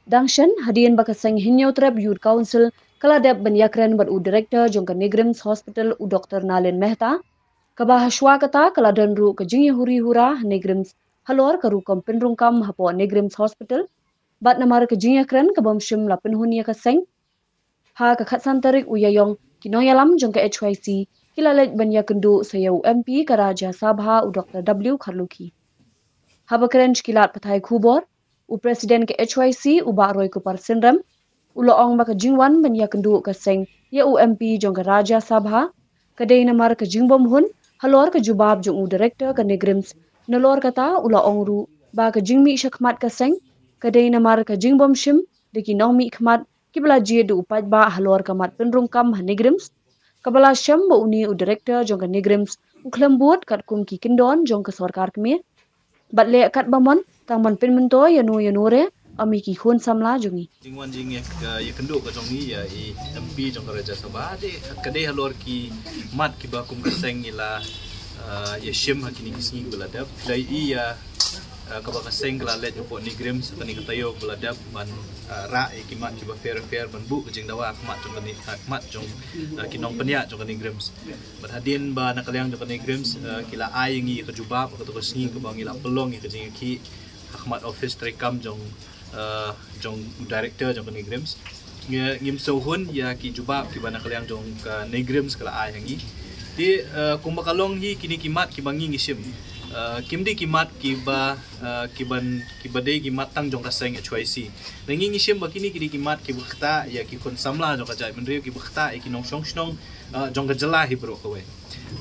Dangshan hadian bakasang hinyau trap Youth Council kaladap banyakran ber Director jongka Negrims Hospital u Dr. Nalin Mehta kabahaswa kata kaladan ru kejingya huri hura Negrims halor karu kompendrung kam hapo Negrims Hospital bat namar kejingya kran kabamshim lapin hunia kaseng ha kakatsan tarik uyayong kinoyalam jongka HYC kilalet banyakendu saya UMP Karaja Sabha u Dr. W Kharluki habakren kilat patai khubor u Presiden ke HYC u Baroy Kupar Sindram u loong baka jingwan banya kendu kaseng ya UMP jongka Raja Sabha kadai namar ke jingbom hun halor ke jubab jong u Director ke Negrims nalor kata u loong ru ba ke jingmi syakmat kaseng kadai namar ke jingbom shim deki nomi khmat kibla jie du upat ba halor kamat penrung kam Negrims kabala syam ba uni u Director jongka Negrims u klembut kat kum ki kindon jongka sarkar kemir batle kat bamon tangman penmento yanure amiki khun samla jungi jingwan jing ya kendo ka jongi ya i MP jong Raja Sabha de kade halor ki mat ki ba kum kaseng ila ya shim hakini kisni beladap dai i ya ka ba kaseng kala let po Negrims tani katayo beladap ban ra e ki mat ki ba fair ban bu jing dawa mat jong ni mat jong kinong penya jong Negrims bat hadin ba nakalyang jong Negrims kila ayengi ka jubab ka to kisni ka bang ila pelong ki jing ki Ahmad Office Trekam jong Director jong Negrims ngim sohun ya ki jubab ki bana kalyang jong ka Negrims kala ayangi di kumbakalong hi kini kimat ki bangi ngisim kimdi kimat ki ba ki bade ki matang jong kaseng HYC nangi ngisim bakini kini kimat ki bukta ya ki kon samla jong kajai menri ki bukta ki nong shong jong ka jela hi bro kowe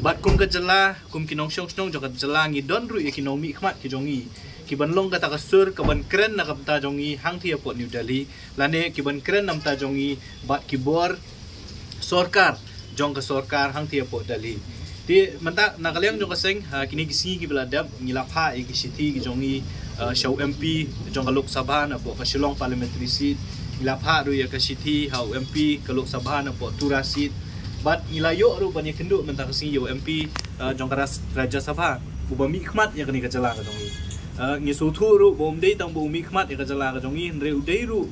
bat kum ka jela kum ki nong shong jong ka jela ngi don ru ya ki nomi khmat ki jongi kiban long kata kasur kaban keren na kapta jongi hang thia po New Delhi lane kiban keren namta jongi bat kibor sorkar jong ka sorkar hang thia po Delhi ti manta nakalyang jong kaseng kini gisi ki beladap ngilapha ki city ki jongi show MP jong ka Lok Sabha na po ka Shillong parliamentary seat ngilapha ru ya ka city ha MP ka Lok Sabha na po Tura seat bat ngilayo ru banya kendu menta kasi MP jong ka Raja Sabha bubami khmat ya kani ka jala ka jongi ngi sutu ru bom dei tang bumi khmat ya kajala ka jongi hre udei ru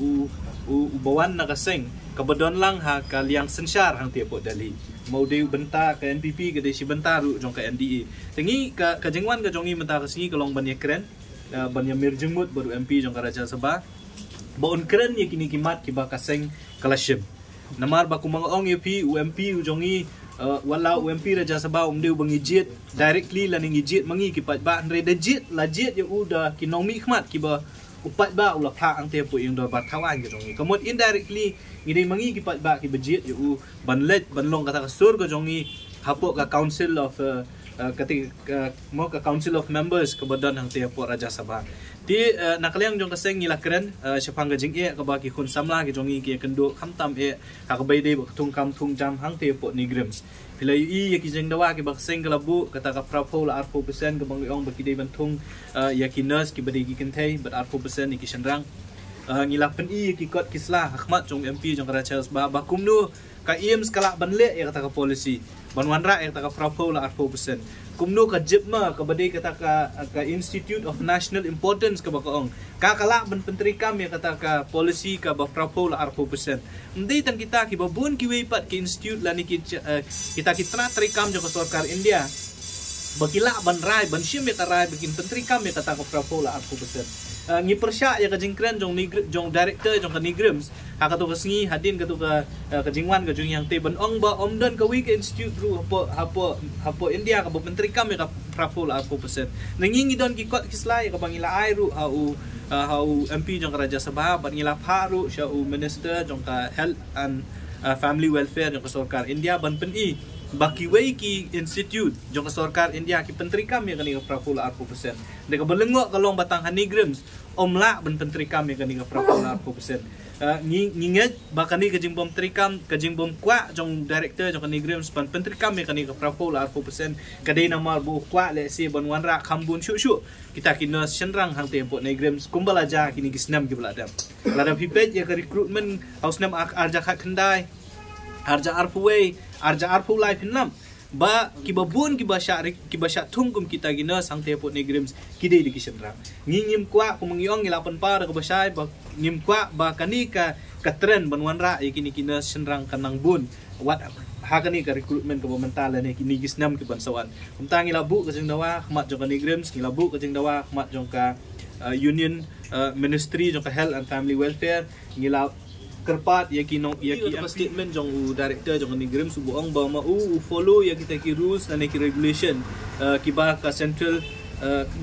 u bawan na kaseng kabadon lang ha kalyang sensyar hang tie po Delhi mau dei benta ka NPP ka dei si benta ru jong ka NDE tengi ka jengwan ka jongi menta ka singi kalong ban keren ban mir jengmut baru MP jong ka Raja Sabha bon keren ye kini kimat ki ba kaseng kalashim namar ba kumang ong UP UMP u jongi wala UMP Raja Sabha umdeu bangijit directly laning ijit mangi kipat ba andre dejit lajit ya udah kinomi khmat kiba upat ba ula pha ang te po yung do bat thawan ki jongi kamot indirectly ngidei mangi kipat ba ki bejit ya u banlet banlong kata kasur ko jongi hapo ka council of mo ka council of members kabadan hang te po Raja Sabha ti nakalyang jong kaseng ngila keren syapang gajing e ka ba ki khun samla ki jongi ki kendo khamtam e ka bai dei bak tung kam tung jam hang te po Negrims pilai i ki jeng dawa ki bak seng kalabu kata ka prapol arpo persen ka bang ong baki dei bantung ya ki nurse ki badi ki kentai bat arpo persen ki shenrang ngila pen i ki kot kisla Ahmad jong MP jong Raja Sabha bakum nu ka im skala banle ya kata ka policy banwanra ya kata ka prapol arpo persen kumno ka jipma ka badai kata ka Institute of National Importance ka bakaong kakala ban penteri kam ya kata ka policy ka ba prapol arpo persen ndai tan kita ki babun ki weipat ki institute lani kita kitra trikam jo ka sarkar India bakila ban rai ban shim ya ka rai bikin penteri kam ya kata ka prapol arpo persen ngi persya ya ka jingkren jong director jong ka Negrims ha ka to kasngi hadin ka to ka jingwan ka jong yang te ban ong ba omdon ka week institute ru hapo India ka menteri kam ya ka prapol arpo persen nangingi don ki kot kislai ka bangila ai ru hau MP jong ka Raja Sabha ban ngila pharu sya u minister jong ka health and family welfare jong ka sarkar India ban pen i baki wei ki institute jong ka sarkar India ki penteri kam ya kani ka prapol arpo persen de ka belengok kalong batang Negrims omla ban penteri kam ya kani ka prapol arpo persen nginget bakani ka jingbom trikam ka jingbom kwa jong director jong ka Negrims ban penteri kam ya kani ka prapol arpo persen kadai namar bu kwa le si ban wanra khambun shu kita kina shenrang hang tempo Negrims kumbalaja kini kisnam ki beladam ladam hipet ya ka recruitment hausnam arja khat khandai arja arpuwei arja arpu life hinam ba kibabun kibasya tungkum kita gina sang tepot negrims kide di kisenrang ngim kwa kumangyong ngilapan para kabasay ba ngim kwa ba kani ka tren banwanra kini kina senrang kanang bun wat hakani ka recruitment ka pementalan ni kini gisnam ki bansawan umtang ngilabu ka jeng dawa khmat jong ka negrims ngilabu ka jeng dawa khmat jong ka union ministry jong ka health and family welfare ngila kerpat ya ki statement jong director jong negrim subuong ba mau follow ya kita ki rules dan ki regulation ki ba ka central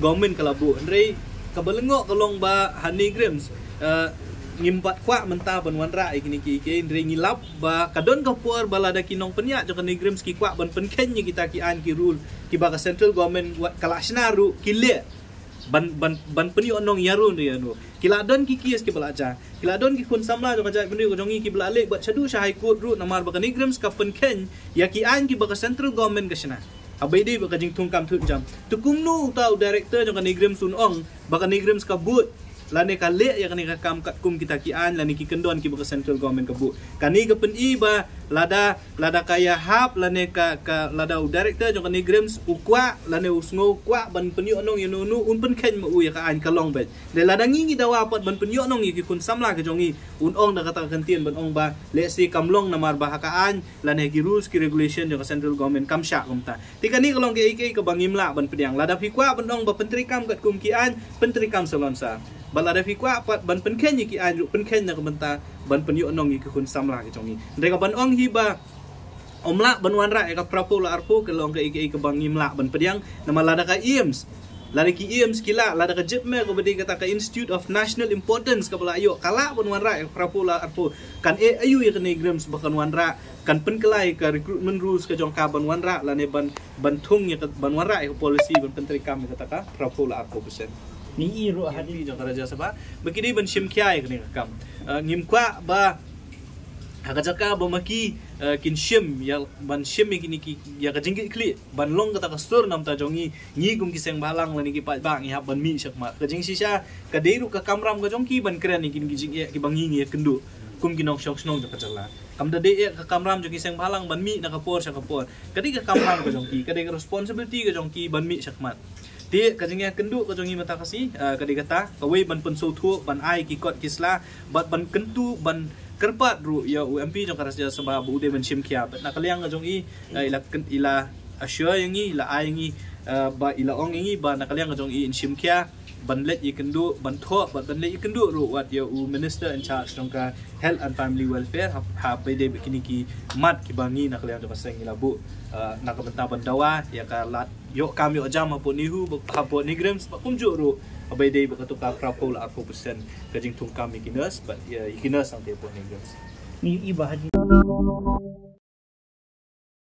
government kalabu andre kabalengok kalong ba hanigrims ngimpat kwa menta banwanra ikini ki andre ngilap ba kadon kapur balada kinong penya jong negrims ki kwa ban penken kita ki an ki rule ki ba ka central government kalasnaru kile ban penyu onong yarun dia no kiladon ki kies ki belaja kiladon ki kun samla jong ajak bendi ko jongi ki belale buat chadu sya high court ru namar ba negrims ka penken ya ki an ki ba ka central government ka sina abai dei ba ka jing tungkam tu jam tukum nu tau director jong negrims sun ong ba ka negrims ka but lane ka le ya kani ka kam kat kum kita ki an lane ki kendon ki ba ka central government ka bu kani ka pen i ba lada kaya hap lane ka lada director jong negrims ukwa lane usngo kwa ban penyu onong yenu nu un pen ken ma u ya ka an ka long bet de lada ngi dawa pat ban penyu onong ki kun samla ka jongi un ong da kata kentien ban ong ba le si kamlong namar ba ka an lane ki rules ki regulation jong central government kam sya kumta ti kani kalong ke ka bangimla ban pediang lada fikwa ban ong ba pentri kam kat kum ki an pentri kam salonsa balada fikwa pat ban penken ki an ru penken na kumta ban penyu onong ki kun samla ki jongi ndeka ban ong hiba omla banwanra ka prapola arpo kalong ka bangimla ban pediang nama lada ka IEMS lada ki IEMS kila lada ka jipme ko bedi kata ka Institute of National Importance ka bala ayo kala banwanra ka prapola arpo kan ayu ya ka negrims bakan wanra kan penkelai ka recruitment rules ka jong ka banwanra lane ban thung ya ka banwanra ka policy ban pentri kam kata ka prapola arpo persen ni iro hadi jong ka raja sabha begini ban shimkya ka ni kam ngimkwa ba hakajaka bomaki kinshim ya ban shim kini ki ya ka jingki kli ban long kata ka store nam ta jongi ngi gum ki seng balang lani ki pa bang ya ban mi sakma ka jing sisa ka deiru ka kamram ka jongki ban kren ni kini ki jing ya ki bangi ngi kendu kum kinong shong snong ka jala kam da de ka kamram jongi seng balang ban mi na ka por sa ka por kadi ka kamram ka jongki kadi ka responsibility ka jongki ban mi sakma ti ka jing ya kendu ka jongi mata kasi kadi kata ka we ban pen so thu ban ai ki kot kisla ban kentu ban kerpat ru ya UMP jong karas ja sabah bu de menshim kia bet nak liang jong i ila assure yang i ila ai ngi ba ila ong ngi ba nak liang jong i inshim kia ban let i kendu ban tho ban let i kendu ru wat ya minister in charge jong ka health and family welfare ha pe de kini ki mat ki bangi nak liang jong seng ila bu nak benta ban dawa ya ka lat yo kam yo jam apa nihu ha po negrims ba kumju ru abai dei ba katu ka prapola arpo persen ka jing tung kam ikinas but ya ikinas ang tepo negrims ni iba